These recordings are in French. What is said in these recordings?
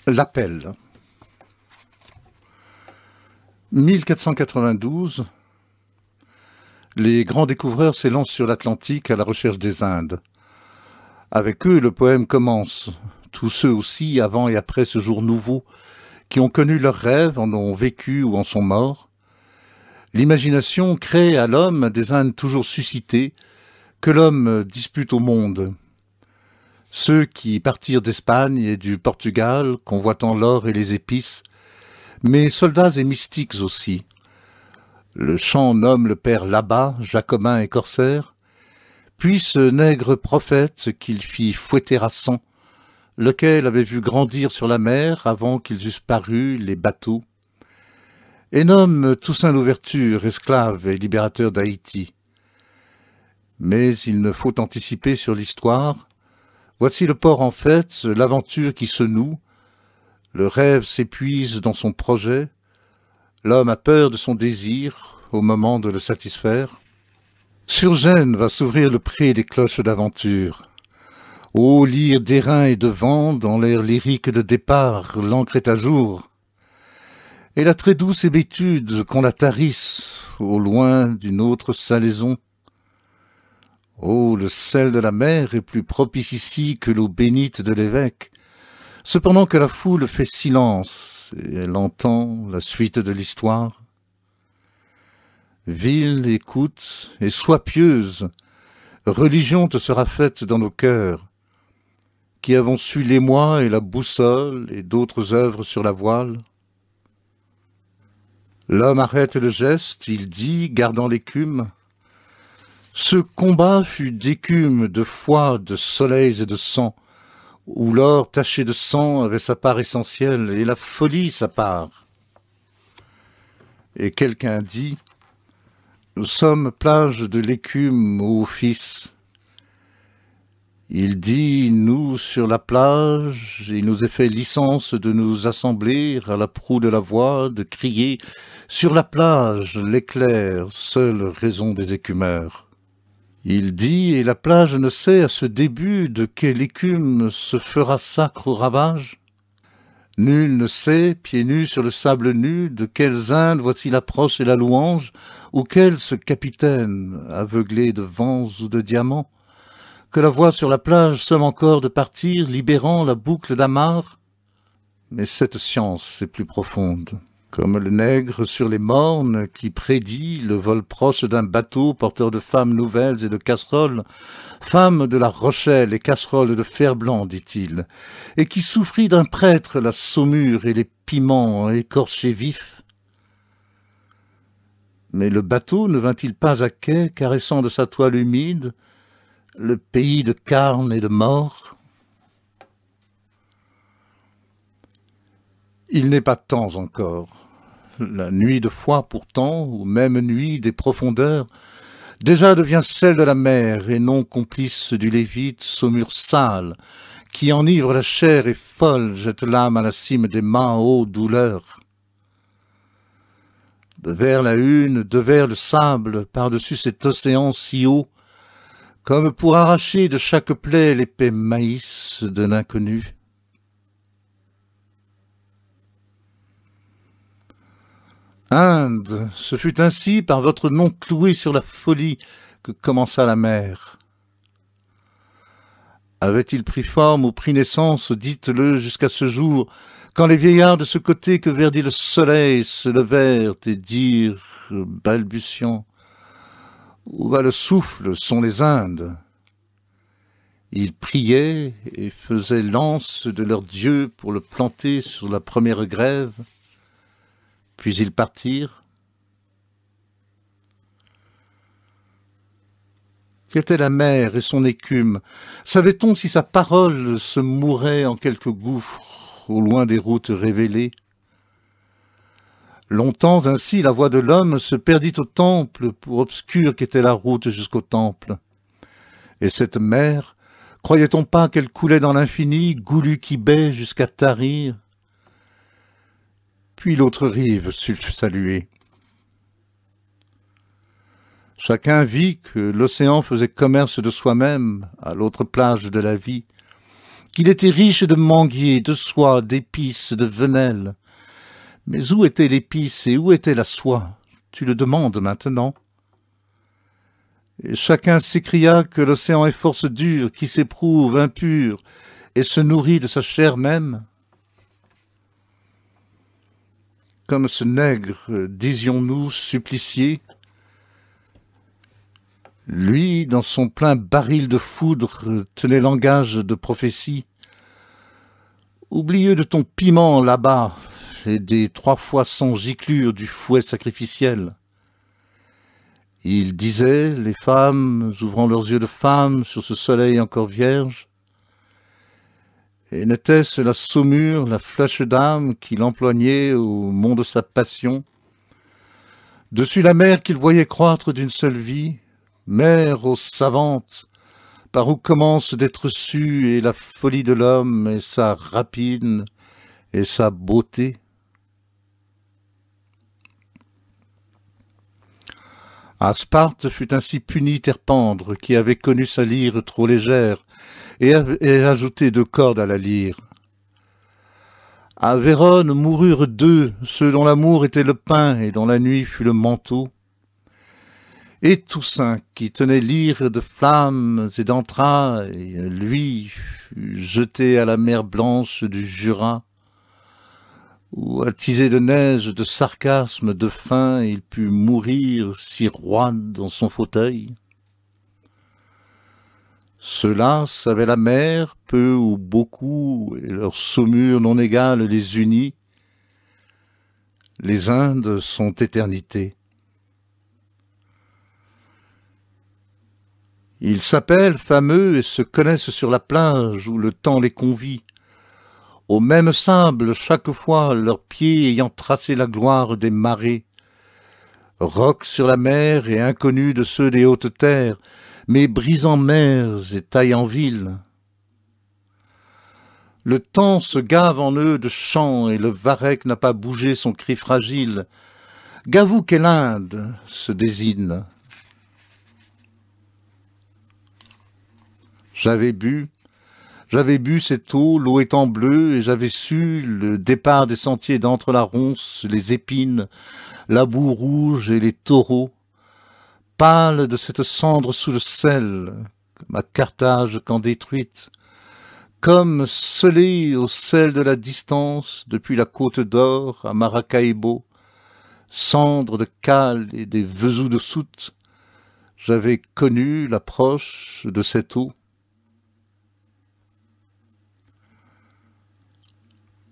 L'appel. 1492, les grands découvreurs s'élancent sur l'Atlantique à la recherche des Indes. Avec eux, le poème commence. Tous ceux aussi, avant et après ce jour nouveau, qui ont connu leurs rêves, en ont vécu ou en sont morts. L'imagination crée à l'homme des Indes toujours suscitées, que l'homme dispute au monde. Ceux qui partirent d'Espagne et du Portugal, convoitant l'or et les épices, mais soldats et mystiques aussi. Le chant nomme le père Labat, jacobin et corsaire, puis ce nègre prophète qu'il fit fouetter à sang, lequel avait vu grandir sur la mer avant qu'ils eussent paru les bateaux, et nomme Toussaint Louverture, esclave et libérateur d'Haïti. Mais il ne faut anticiper sur l'histoire. Voici le port en fait, l'aventure qui se noue, le rêve s'épuise dans son projet, l'homme a peur de son désir au moment de le satisfaire. Sur Gênes va s'ouvrir le pré des cloches d'aventure. Ô lyre d'airain et de vent, dans l'air lyrique de départ, l'encre est à jour. Et la très douce hébétude qu'on la tarisse, au loin d'une autre salaison. Oh, le sel de la mer est plus propice ici que l'eau bénite de l'évêque. Cependant que la foule fait silence, et elle entend la suite de l'histoire. Ville, écoute, et sois pieuse, religion te sera faite dans nos cœurs, qui avons su l'émoi et la boussole, et d'autres œuvres sur la voile. L'homme arrête le geste, il dit, gardant l'écume, ce combat fut d'écume, de foi, de soleils et de sang, où l'or taché de sang avait sa part essentielle, et la folie sa part. Et quelqu'un dit, nous sommes plage de l'écume, ô fils. Il dit, nous, sur la plage, il nous est fait licence de nous assembler à la proue de la voix, de crier, sur la plage, l'éclair, seule raison des écumeurs. Il dit, et la plage ne sait à ce début de quelle écume se fera sacre au ravage. Nul ne sait, pieds nus sur le sable nu, de quelles Indes voici l'approche et la louange, ou quel ce capitaine, aveuglé de vents ou de diamants, que la voix sur la plage somme encore de partir, libérant la boucle d'amarre. Mais cette science est plus profonde. Comme le nègre sur les mornes qui prédit le vol proche d'un bateau porteur de femmes nouvelles et de casseroles, femmes de la Rochelle et casseroles de fer blanc, dit-il, et qui souffrit d'un prêtre la saumure et les piments écorchés vifs. Mais le bateau ne vint-il pas à quai, caressant de sa toile humide le pays de carne et de mort? Il n'est pas temps encore. La nuit de foi pourtant, ou même nuit des profondeurs, déjà devient celle de la mer, et non complice du Lévite, saumure sale, qui enivre la chair et folle, jette l'âme à la cime des mâts, ô douleur. De vers la hune, de vers le sable, par-dessus cet océan si haut, comme pour arracher de chaque plaie l'épais maïs de l'inconnu. Inde, ce fut ainsi par votre nom cloué sur la folie que commença la mer. Avait-il pris forme ou pris naissance, dites-le jusqu'à ce jour, quand les vieillards de ce côté que verdit le soleil se levèrent et dirent, balbutiant, où va le souffle, sont les Indes. Ils priaient et faisaient l'anse de leur Dieu pour le planter sur la première grève. Puis ils partirent. Qu'était la mer et son écume? Savait-on si sa parole se mourait en quelque gouffre, au loin des routes révélées? Longtemps ainsi la voix de l'homme se perdit au temple, pour obscure qu'était la route jusqu'au temple. Et cette mer, croyait-on pas qu'elle coulait dans l'infini, goulu qui baie jusqu'à tarir? Puis l'autre rive sut saluer. Chacun vit que l'océan faisait commerce de soi-même à l'autre plage de la vie, qu'il était riche de manguiers, de soie, d'épices, de venelles. Mais où était l'épice et où était la soie? Tu le demandes maintenant. Et chacun s'écria que l'océan est force dure, qui s'éprouve impur, et se nourrit de sa chair même. Comme ce nègre, disions-nous, supplicié, lui, dans son plein baril de foudre, tenait langage de prophétie. Oublieux de ton piment là-bas, et des 3 fois 100 giclures du fouet sacrificiel. Il disait, les femmes, ouvrant leurs yeux de femme sur ce soleil encore vierge, et n'était-ce la saumure, la flèche d'âme qu'il emploignait au mont de sa passion, dessus la mer qu'il voyait croître d'une seule vie, mer ô savante, par où commence d'être su et la folie de l'homme et sa rapine et sa beauté. À Sparte fut ainsi puni Terpendre, qui avait connu sa lyre trop légère, et ajouté 2 cordes à la lyre. À Vérone moururent 2, ceux dont l'amour était le pain et dont la nuit fut le manteau. Et Toussaint, qui tenait lyre de flammes et d'entrailles, lui fut jeté à la mer blanche du Jura, où, attisé de neige, de sarcasme, de faim, il put mourir si roide dans son fauteuil. Ceux-là savaient la mer, peu ou beaucoup, et leur saumure non égale les unit. Les Indes sont éternité. Ils s'appellent fameux et se connaissent sur la plage où le temps les convie. Au même sable chaque fois, leurs pieds ayant tracé la gloire des marées. Rocs sur la mer et inconnus de ceux des hautes terres, mais brisant mers et taillant villes. Le temps se gave en eux de chants et le varech n'a pas bougé son cri fragile. Gavou qu'est l'Inde se désigne. J'avais bu cette eau, l'eau étant bleue, et j'avais su le départ des sentiers d'entre la ronce, les épines, la boue rouge et les taureaux, pâle de cette cendre sous le sel, ma Carthage qu'en détruite, comme scellée au sel de la distance, depuis la côte d'or à Maracaibo, cendre de cale et des vesous de soute, j'avais connu l'approche de cette eau.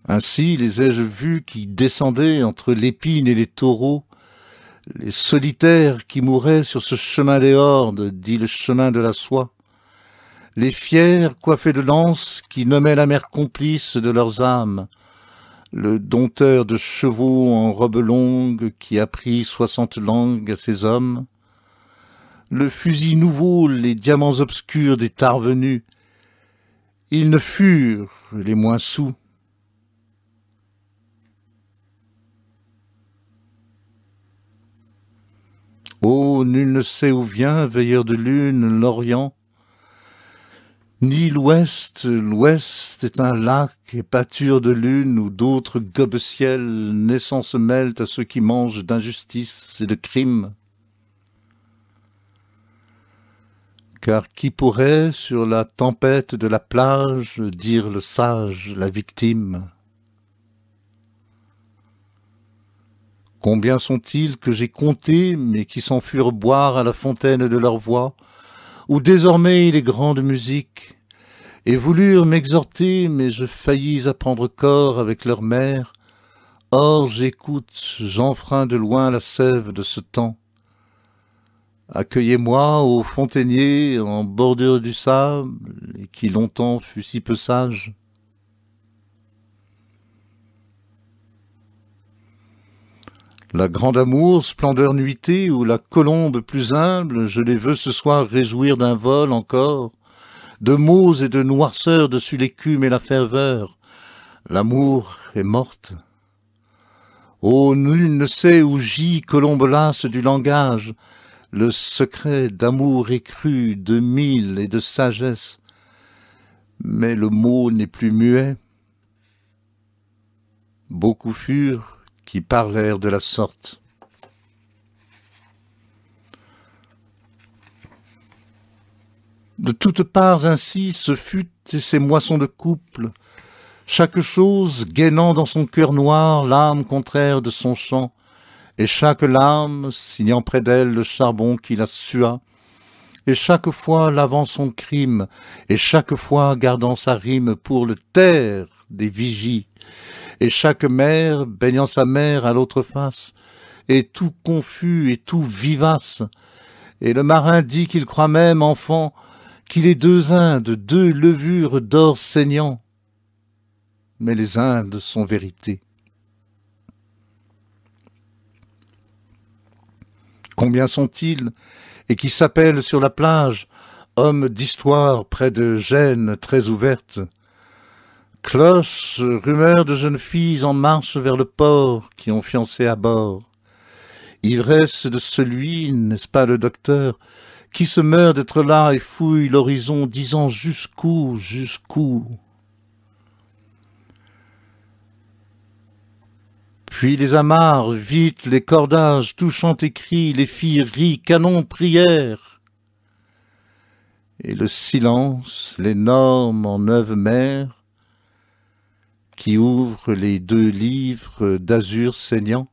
Ainsi les ai-je vus qui descendaient entre l'épine et les taureaux, les solitaires qui mouraient sur ce chemin des hordes, dit le chemin de la soie, les fiers coiffés de lances qui nommaient la mère complice de leurs âmes, le dompteur de chevaux en robe longue qui apprit 60 langues à ses hommes, le fusil nouveau, les diamants obscurs des tarvenus, ils ne furent les moins soûls. Oh, nul ne sait où vient, veilleur de lune, l'Orient, ni l'Ouest. L'Ouest est un lac et pâture de lune où d'autres gobes-ciel naissants se mêlent à ceux qui mangent d'injustice et de crime. Car qui pourrait, sur la tempête de la plage, dire le sage, la victime? Combien sont-ils que j'ai comptés, mais qui s'en furent boire à la fontaine de leur voix, où désormais il est grande musique, et voulurent m'exhorter, mais je faillis à prendre corps avec leur mère. Or j'écoute, j'enfreins de loin la sève de ce temps. Accueillez-moi, ô fontainier, en bordure du sable, et qui longtemps fut si peu sage. La grande amour, splendeur nuitée, ou la colombe plus humble, je les veux ce soir réjouir d'un vol encore, de mots et de noirceur dessus l'écume et la ferveur. L'amour est morte. Oh, nul ne sait où gît, colombe lasse du langage, le secret d'amour écru, de mille et de sagesse. Mais le mot n'est plus muet. Beaucoup furent qui parlèrent de la sorte. De toutes parts ainsi ce fut et ces moissons de couple, chaque chose gainant dans son cœur noir l'âme contraire de son chant, et chaque lame signant près d'elle le charbon qui la sua, et chaque fois lavant son crime, et chaque fois gardant sa rime pour le taire des vigies, et chaque mère baignant sa mère à l'autre face, et tout confus et tout vivace, et le marin dit qu'il croit même, enfant, qu'il est deux Indes, deux levures d'or saignant. Mais les Indes sont vérité. Combien sont-ils, et qui s'appellent sur la plage, hommes d'histoire près de Gênes très ouvertes, cloches, rumeurs de jeunes filles en marche vers le port, qui ont fiancé à bord. Ivresse de celui, n'est-ce pas le docteur, qui se meurt d'être là et fouille l'horizon, disant jusqu'où, jusqu'où. Puis les amarres, vite les cordages, touchant et crient, les filles rient, canon, prière. Et le silence, l'énorme en neuve mer, qui ouvre les deux livres d'azur saignant.